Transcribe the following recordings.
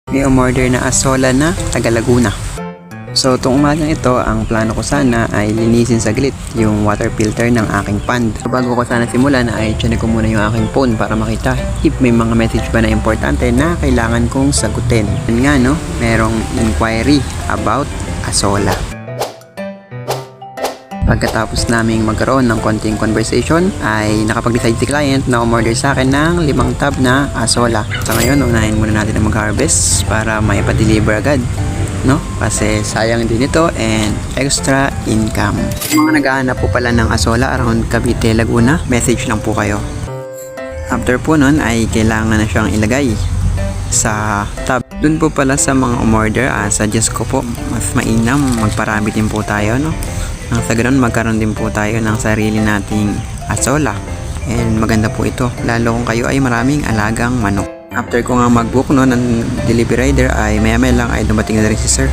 May umorder na asola na taga Laguna. So itong umagang ito, ang plano ko sana ay linisin saglit yung water filter ng aking pond. So, bago ko sana simulan ay check ko muna yung aking phone para makita if may mga message ba na importante na kailangan kong sagutin. Yan nga no, merong inquiry about asola. Pagkatapos naming magkaroon ng konting conversation ay nakapag-decide si client na umorder sa akin ng 5 tub na asola. Sa ngayon, unahin muna natin na mag-harvest para may pa-deliver agad, no? Kasi sayang din ito and extra income. Mga naghahanap po pala ng asola around Cavite, Laguna, message lang po kayo. After po nun ay kailangan na siyang ilagay sa tub. Dun po pala sa mga umorder, suggest ko po mas mainam magparami din po tayo, no? Nang sa ganun magkaroon din po tayo ng sarili nating asola. And maganda po ito, lalo kung kayo ay maraming alagang manok. After ko nga mag-book no, ng delivery rider ay maya-maya lang ay dumating na rin si sir.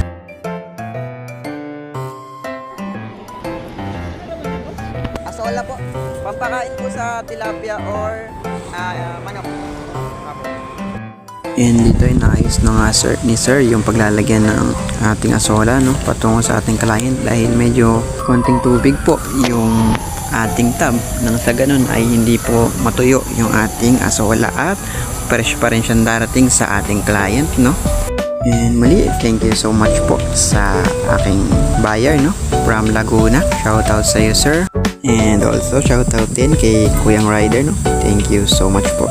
Asola po, pampakain po sa tilapia or manok. And dito ay naayos na nga ni sir yung paglalagyan ng ating asola, no, patungo sa ating client dahil medyo konting tubig po yung ating tub. Nang sa ganun ay hindi po matuyo yung ating asola at fresh pa rin siyang darating sa ating client, no. And muli, thank you so much po sa aking buyer, no, from Laguna. Shout out sa iyo sir, and also shout out din kay Kuyang Rider, no. Thank you so much po.